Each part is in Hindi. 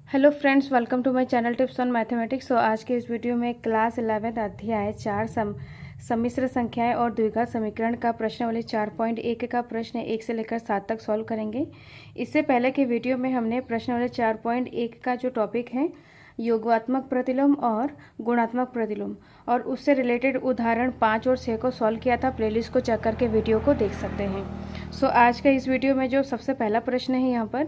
Hello friends, welcome to my channel tips on mathematics. So आज के इस वीडियो में क्लास 11 अध्याय 4 सम्मिश्र संख्याएं और द्विघात समीकरण का प्रश्नावली 4.1 का प्रश्न 1 से लेकर 7 तक सॉल्व करेंगे। इससे पहले के वीडियो में हमने प्रश्नावली 4.1 का जो टॉपिक है योगात्मक प्रतिलोम और गुणात्मक प्रतिलोम और उससे रिलेटेड उदाहरण 5 और 6 को सॉल्व किया था। प्लेलिस्ट को चेक करके वीडियो को देख सकते हैं। सो आज का इस वीडियो में जो सबसे पहला प्रश्न है, यहाँ पर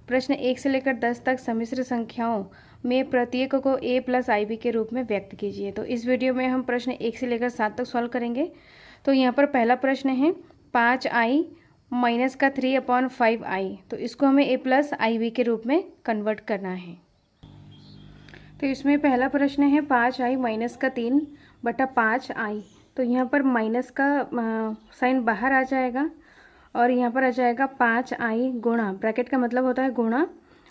प्रश्न 1 से लेकर 10 तक सम्मिश्र संख्याओं में प्रत्येक को a प्लस IB के रूप में व्यक्त कीजिए। तो इस वीडियो में हम प्रश्न 1 से लेकर 7 तक सॉल्व करेंगे। तो यहाँ पर पहला प्रश्न है 5i माइनस का 3/5i। तो इसको हमें a प्लस IB के रूप में कन्वर्ट करना है। तो इसमें पहला प्रश्न है 5i माइनस का 3/5i। तो यहाँ पर माइनस का साइन बाहर आ जाएगा और यहाँ पर आ जाएगा 5i गुणा, ब्रैकेट का मतलब होता है गुणा,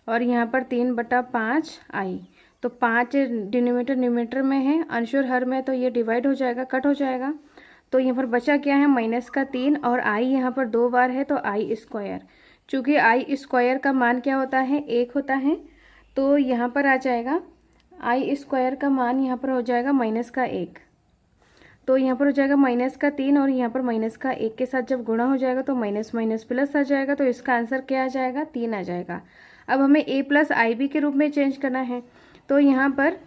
और यहाँ पर 3/5i। तो 5 डिनोमिनेटर न्यूमरेटर में है, अंश और हर में, तो ये डिवाइड हो जाएगा, कट हो जाएगा। तो यहाँ पर बचा क्या है, माइनस का 3, और i यहाँ पर 2 बार है तो i स्क्वायर। चूँकि i स्क्वायर का मान क्या होता है, 1 होता है, तो यहाँ पर आ जाएगा i स्क्वायर का मान यहाँ पर हो जाएगा माइनस का 1। तो यहाँ पर हो जाएगा माइनस का 3 और यहाँ पर माइनस का 1 के साथ जब गुणा हो जाएगा तो माइनस माइनस प्लस आ जाएगा। तो इसका आंसर क्या आ जाएगा, 3 आ जाएगा। अब हमें a प्लस IB के रूप में चेंज करना है। तो यहाँ पर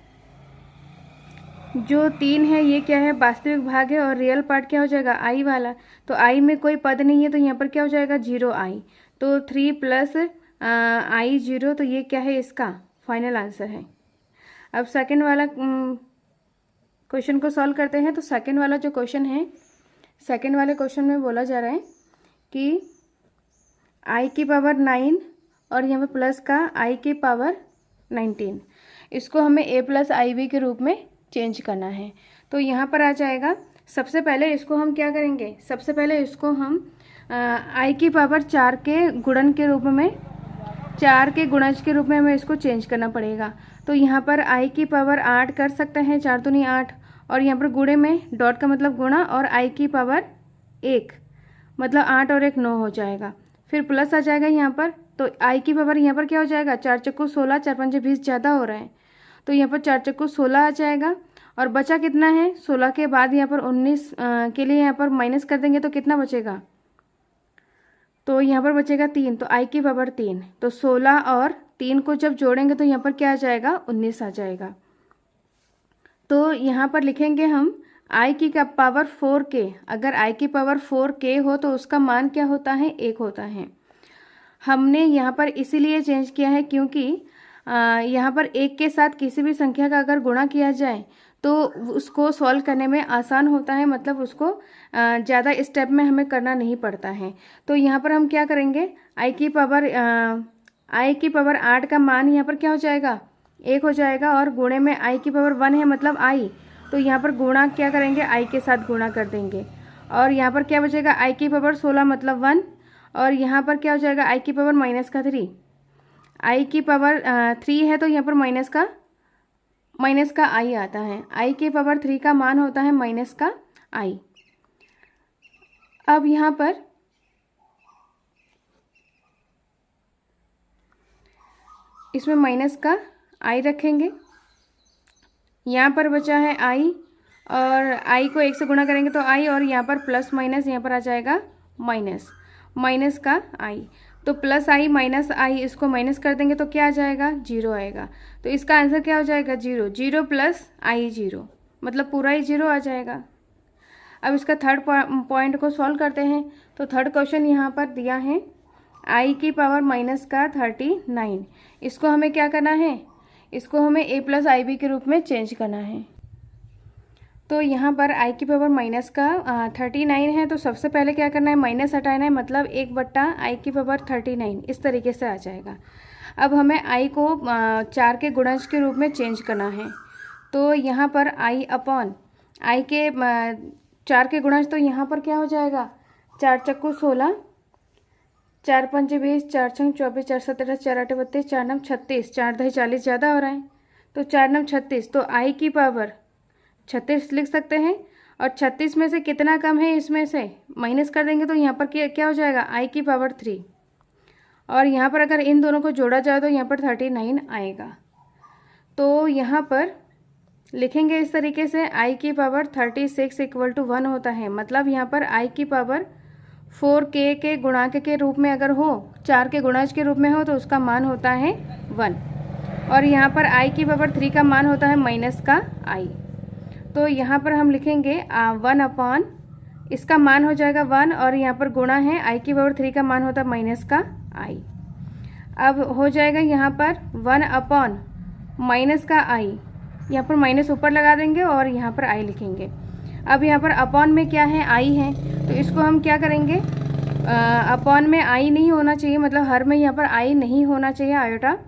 जो 3 है ये क्या है, वास्तविक भाग है, और रियल पार्ट क्या हो जाएगा, i वाला। तो i में कोई पद नहीं है तो यहाँ पर क्या हो जाएगा, 0i। तो 3 प्लस i 0, तो ये क्या है, इसका फाइनल आंसर है। अब सेकेंड वाला क्वेश्चन को सॉल्व करते हैं। तो सेकंड वाला जो क्वेश्चन है, सेकंड वाले क्वेश्चन में बोला जा रहा है कि i की पावर 9 और यहाँ पर प्लस का i की पावर 19, इसको हमें a प्लस IB के रूप में चेंज करना है। तो यहाँ पर आ जाएगा, सबसे पहले इसको हम क्या करेंगे, सबसे पहले इसको हम i की पावर 4 के गुणन के रूप में, 4 के गुणज के रूप में हमें इसको चेंज करना पड़ेगा। तो यहाँ पर i की पावर 8 कर सकते हैं, 4 दूनी 8, और यहाँ पर गुणे में डॉट का मतलब गुणा, और i की पावर 1 मतलब 8 और 1 9 हो जाएगा। फिर प्लस आ जाएगा यहाँ पर, तो i की पावर यहाँ पर क्या हो जाएगा, 4 चक्कू 16, 4 पंजे 20 ज़्यादा हो रहा है, तो यहाँ पर 4 चक्कू 16 आ जाएगा। और बचा कितना है, 16 के बाद यहाँ पर 19 के लिए यहाँ पर माइनस कर देंगे तो कितना बचेगा, तो यहाँ पर बचेगा 3, तो i की पावर 3। तो 16 और 3 को जब जोड़ेंगे तो यहाँ पर क्या आ जाएगा, 19 आ जाएगा। तो यहाँ पर लिखेंगे हम i की पावर 4k। अगर i की पावर 4k हो तो उसका मान क्या होता है, 1 होता है। हमने यहाँ पर इसीलिए चेंज किया है क्योंकि यहाँ पर 1 के साथ किसी भी संख्या का अगर गुणा किया जाए तो उसको सॉल्व करने में आसान होता है, मतलब उसको ज़्यादा स्टेप में हमें करना नहीं पड़ता है। तो यहाँ पर हम क्या करेंगे, i की पावर 8 का मान यहाँ पर क्या हो जाएगा, 1 हो जाएगा, और गुणे में i की पावर 1 है मतलब i, तो यहाँ पर गुणा क्या करेंगे, i के साथ गुणा कर देंगे, और यहाँ पर क्या बचेगा, i की पावर 16 मतलब 1, और यहाँ पर क्या हो जाएगा, i की पावर माइनस का 3, i की पावर 3 है तो यहाँ पर माइनस का i आता है। i की पावर 3 का मान होता है माइनस का i। अब यहाँ पर इसमें माइनस का i रखेंगे, यहाँ पर बचा है i, और i को 1 से गुणा करेंगे तो i, और यहाँ पर प्लस माइनस यहाँ पर आ जाएगा माइनस का i। तो प्लस i माइनस i, इसको माइनस कर देंगे तो क्या आ जाएगा, 0 आएगा। तो इसका आंसर क्या हो जाएगा, 0, 0 प्लस i 0, मतलब पूरा ही 0 आ जाएगा। अब इसका थर्ड पॉइंट को सॉल्व करते हैं। तो थर्ड क्वेश्चन यहाँ पर दिया है i की पावर माइनस का 39, इसको हमें क्या करना है, इसको हमें a प्लस IB के रूप में चेंज करना है। तो यहाँ पर i की पावर माइनस का 39 है, तो सबसे पहले क्या करना है, माइनस हटाना है, मतलब 1/i की पावर 39, इस तरीके से आ जाएगा। अब हमें i को 4 के गुणज के रूप में चेंज करना है। तो यहाँ पर i अपॉन i के 4 के गुणज, तो यहाँ पर क्या हो जाएगा, 4 चक्कू 16, 4 पंजे 20, 4 छंग 24, 4 17, 4 8 32, 4 9 36, 4 दही 40 ज़्यादा हो रहा है, तो 4 9 36, तो i की पावर 36 लिख सकते हैं, और 36 में से कितना कम है, इसमें से माइनस कर देंगे तो यहाँ पर क्या हो जाएगा, i की पावर 3, और यहाँ पर अगर इन दोनों को जोड़ा जाए तो यहाँ पर 39 आएगा। तो यहाँ पर लिखेंगे इस तरीके से, i की पावर 36 इक्वल टू 1 होता है। मतलब यहाँ पर i की पावर 4k के गुणांक के रूप में अगर हो, 4 के गुणज के रूप में हो, तो उसका मान होता है 1। और यहाँ पर i की पावर 3 का मान होता है माइनस का i। तो यहाँ पर हम लिखेंगे 1 अपॉन, इसका मान हो जाएगा 1 और यहाँ पर गुणा है, i की पावर 3 का मान होता है माइनस का i। अब हो जाएगा यहाँ पर 1 अपॉन माइनस का i, यहाँ पर माइनस ऊपर लगा देंगे और यहाँ पर i लिखेंगे। अब यहाँ पर अपॉन में क्या है, i है, तो इसको हम क्या करेंगे, अपॉन में i नहीं होना चाहिए, मतलब हर में यहाँ पर i नहीं होना चाहिए आयोटा,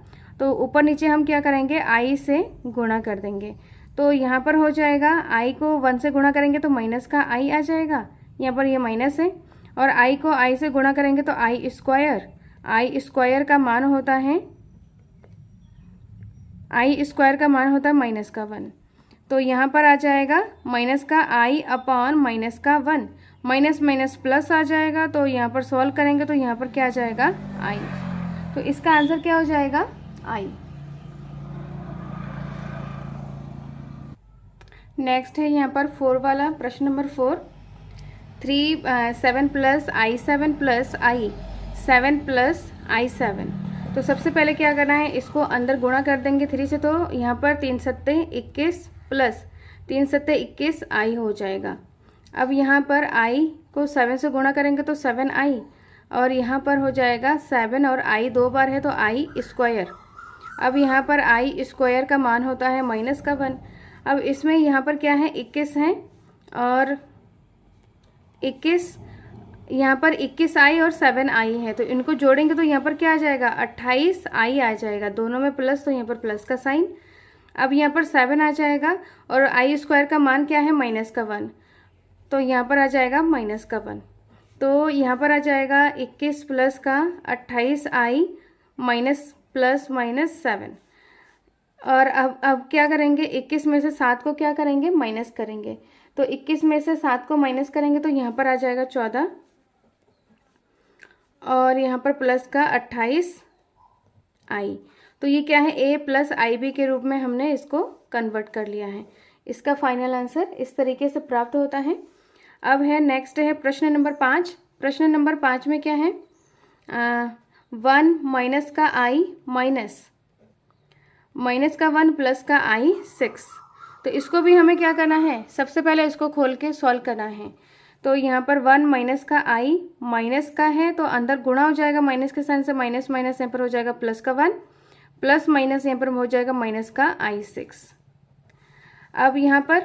तो ऊपर नीचे हम क्या करेंगे, i से गुणा कर देंगे। तो यहाँ पर हो जाएगा, i को 1 से गुणा करेंगे तो माइनस का i आ जाएगा, यहाँ पर ये माइनस है, और i को i से गुणा करेंगे तो i स्क्वायर का मान होता है, i स्क्वायर का मान होता है माइनस का 1। तो यहाँ पर आ जाएगा माइनस का i अपॉन माइनस का 1, माइनस माइनस प्लस आ जाएगा। तो यहाँ पर सॉल्व करेंगे तो यहाँ पर क्या आ जाएगा, i। तो इसका आंसर क्या हो जाएगा, i। नेक्स्ट है यहाँ पर 4 वाला, प्रश्न number 4, 7 plus i7 plus i7 plus i7। तो सबसे पहले क्या करना है, इसको अंदर गुणा कर देंगे 3 से, तो यहाँ पर 3 सत्ते 21 प्लस 3 सत्ते 21 i हो जाएगा। अब यहाँ पर i को 7 से गुणा करेंगे तो 7i, और यहाँ पर हो जाएगा 7 और i 2 बार है तो i स्क्वायर। अब यहाँ पर i स्क्वायर का मान होता है माइनस का 1। अब इसमें यहाँ पर क्या है, 21 है और 21, यहाँ पर 21i और 7i है, तो इनको जोड़ेंगे तो यहाँ पर क्या आ जाएगा, 28i आ जाएगा, दोनों में प्लस, तो यहाँ पर प्लस का साइन। अब यहाँ पर 7 आ जाएगा और i स्क्वायर का मान क्या है, माइनस का 1, तो यहाँ पर आ जाएगा माइनस का 1। तो यहाँ पर आ जाएगा 21 प्लस का 28i माइनस प्लस माइनस 7। और अब क्या करेंगे, 21 में से 7 को क्या करेंगे, माइनस करेंगे। तो 21 में से 7 को माइनस करेंगे तो यहाँ पर आ जाएगा 14, और यहाँ पर प्लस का 28i। तो ये क्या है, a प्लस IB के रूप में हमने इसको कन्वर्ट कर लिया है। इसका फाइनल आंसर इस तरीके से प्राप्त होता है। अब है नेक्स्ट है प्रश्न नंबर 5। प्रश्न नंबर 5 में क्या है, 1 माइनस का i माइनस का 1 प्लस का i 6। तो इसको भी हमें क्या करना है, सबसे पहले इसको खोल के सॉल्व करना है। तो यहाँ पर 1 माइनस का i माइनस का है तो अंदर गुणा हो जाएगा, माइनस के साइन से माइनस माइनस यहाँ पर हो जाएगा प्लस का 1, प्लस माइनस यहाँ पर हो जाएगा माइनस का i 6। अब यहाँ पर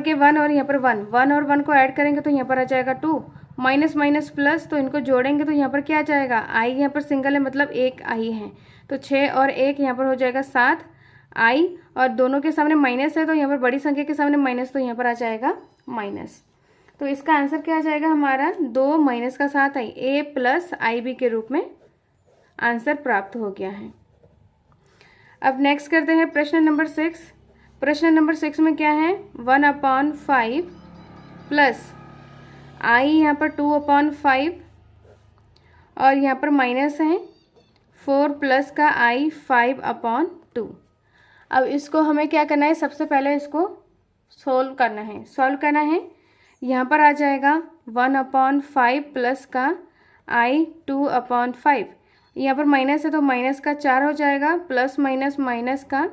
के 1 और यहाँ पर 1 और 1 को ऐड करेंगे तो यहाँ पर आ जाएगा 2, माइनस माइनस प्लस, तो इनको जोड़ेंगे तो यहाँ पर क्या आ जाएगा, i यहाँ पर सिंगल है मतलब एक i है, तो 6 और 1 यहाँ पर हो जाएगा 7 i, और दोनों के सामने माइनस है तो यहाँ पर बड़ी संख्या के सामने माइनस, तो यहाँ पर आ जाएगा माइनस। तो इसका आंसर क्या आ जाएगा हमारा, 2 माइनस का 7i, a प्लस IB के रूप में आंसर प्राप्त हो गया है। अब नेक्स्ट करते हैं प्रश्न नंबर 6। प्रश्न नंबर 6 में क्या है, 1/5 प्लस i यहाँ पर 2/5, और यहाँ पर माइनस है 4 प्लस का i 5/2। अब इसको हमें क्या करना है, सबसे पहले इसको सॉल्व करना है। यहाँ पर आ जाएगा 1/5 प्लस का i 2/5, यहाँ पर माइनस है तो माइनस का 4 हो जाएगा, प्लस माइनस माइनस का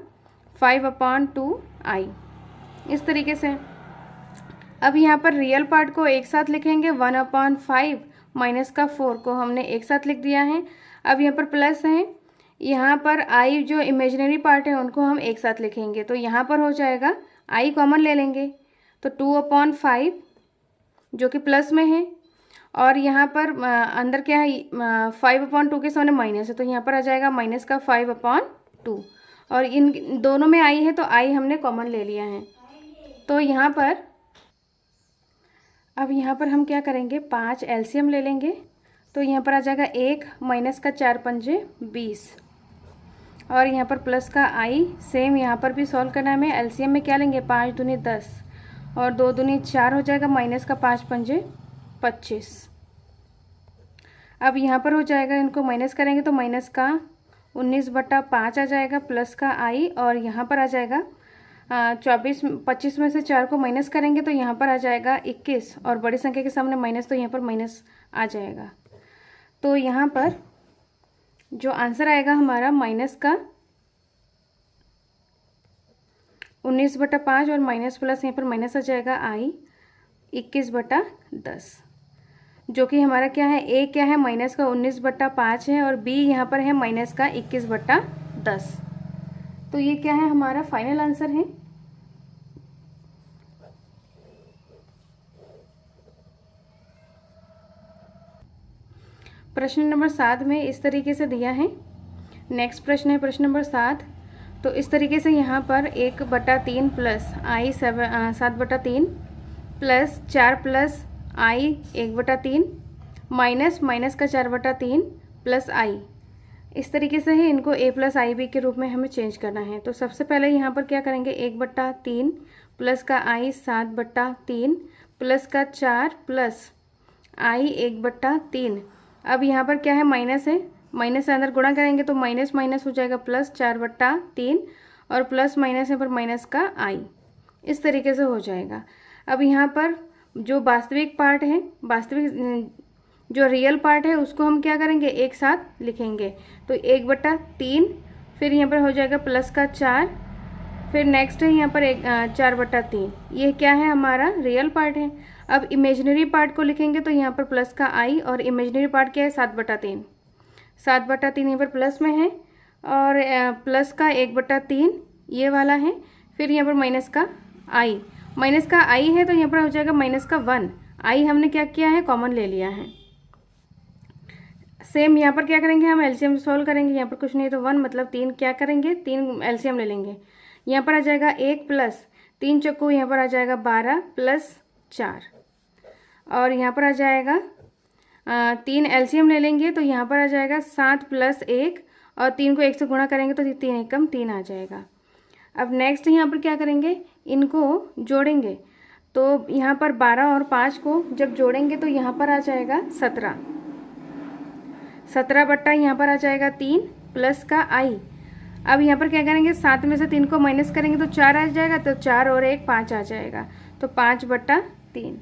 5/2i, इस तरीके से। अब यहाँ पर रियल पार्ट को एक साथ लिखेंगे, 1/5 माइनस का 4 को हमने एक साथ लिख दिया है। अब यहाँ पर प्लस है, यहाँ पर i जो इमेजिनरी पार्ट है उनको हम एक साथ लिखेंगे, तो यहाँ पर हो जाएगा i कॉमन ले लेंगे तो 2/5 जो कि प्लस में है, और यहाँ पर अंदर क्या है, 5/2 के सामने माइनस है तो यहाँ पर आ जाएगा माइनस का 5/2, और इन दोनों में i है तो i हमने कॉमन ले लिया है। तो यहाँ पर अब यहाँ पर हम क्या करेंगे, 5 एलसीएम ले लेंगे, तो यहाँ पर आ जाएगा 1 माइनस का 4 पंजे 20, और यहाँ पर प्लस का i, सेम यहाँ पर भी सॉल्व करना है हमें। एलसीएम में क्या लेंगे, 5 दूनी 10 और 2 दूनी 4 हो जाएगा, माइनस का 5 पंजे 25। अब यहाँ पर हो जाएगा, इनको माइनस करेंगे तो माइनस का 19/5 आ जाएगा प्लस का आई, और यहाँ पर आ जाएगा 25 में से 4 को माइनस करेंगे तो यहाँ पर आ जाएगा 21, और बड़ी संख्या के सामने माइनस तो यहाँ पर माइनस आ जाएगा। तो यहाँ पर जो आंसर आएगा हमारा माइनस का 19/5 और माइनस प्लस यहाँ पर माइनस आ जाएगा आई 21/10, जो कि हमारा क्या है, ए क्या है माइनस का 19/5 है और बी यहाँ पर है माइनस का 21/10। तो ये क्या है, हमारा फाइनल आंसर है। प्रश्न नंबर 7 में इस तरीके से दिया है। नेक्स्ट प्रश्न है प्रश्न नंबर 7। तो इस तरीके से यहाँ पर 1/3 प्लस आई 7/3 प्लस 4 प्लस आई 1/3 माइनस माइनस का 4/3 प्लस आई, इस तरीके से है। इनको a प्लस आई बी के रूप में हमें चेंज करना है। तो सबसे पहले यहाँ पर क्या करेंगे, 1/3 प्लस का आई 7/3 प्लस का 4 प्लस आई 1/3। अब यहाँ पर क्या है, माइनस है, माइनस से अंदर गुणा करेंगे तो माइनस माइनस हो जाएगा प्लस 4/3 और प्लस माइनस है पर माइनस का आई, इस तरीके से हो जाएगा। अब यहाँ पर जो वास्तविक पार्ट है, वास्तविक जो रियल पार्ट है उसको हम क्या करेंगे, एक साथ लिखेंगे। तो 1/3, फिर यहाँ पर हो जाएगा प्लस का 4, फिर नेक्स्ट है यहाँ पर 4/3, ये क्या है, हमारा रियल पार्ट है। अब इमेजिनरी पार्ट को लिखेंगे तो यहाँ पर प्लस का आई, और इमेजिनरी पार्ट क्या है 7/3, 7/3 यहाँ पर प्लस में है, और प्लस का 1/3 ये वाला है, फिर यहाँ पर माइनस का आई, माइनस का आई है तो यहाँ पर हो जाएगा माइनस का 1, आई हमने क्या किया है, कॉमन ले लिया है। सेम यहाँ पर क्या करेंगे, हम एलसीएम सॉल्व करेंगे। यहाँ पर कुछ नहीं तो 1 मतलब 3 क्या करेंगे, 3 एलसीएम ले लेंगे। यहाँ पर आ जाएगा 1 प्लस 3 चक्कू, यहाँ पर आ जाएगा 12 प्लस 4, और यहाँ पर आ जाएगा 3 एलसीएम ले लेंगे तो यहाँ पर आ जाएगा 7 प्लस 1, और 3 को 1 से गुणा करेंगे तो 3 एकम 3 आ जाएगा। अब नेक्स्ट यहाँ पर क्या करेंगे, इनको जोड़ेंगे। तो यहाँ पर 12 और 5 को जब जोड़ेंगे तो यहाँ पर आ जाएगा 17, 17 बट्टा यहाँ पर आ जाएगा 3 प्लस का आई। अब यहाँ पर क्या करेंगे, 7 में से 3 को माइनस करेंगे तो 4 आ जाएगा, तो 4 और 1 5 आ जाएगा, तो 5/3।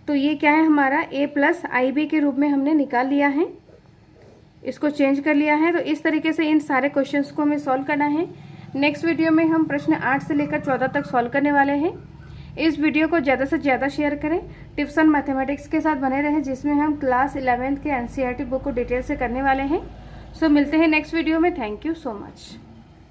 तो ये क्या है, हमारा a प्लस आई बी के रूप में हमने निकाल लिया है, इसको चेंज कर लिया है। तो इस तरीके से इन सारे क्वेश्चंस को हमें सॉल्व करना है। नेक्स्ट वीडियो में हम प्रश्न 8 से लेकर 14 तक सॉल्व करने वाले हैं। इस वीडियो को ज़्यादा से ज़्यादा शेयर करें, टिप्स ऑन मैथमेटिक्स के साथ बने रहें, जिसमें हम क्लास 11th के एनसीईआरटी बुक को डिटेल से करने वाले हैं। सो मिलते हैं नेक्स्ट वीडियो में। Thank you so much.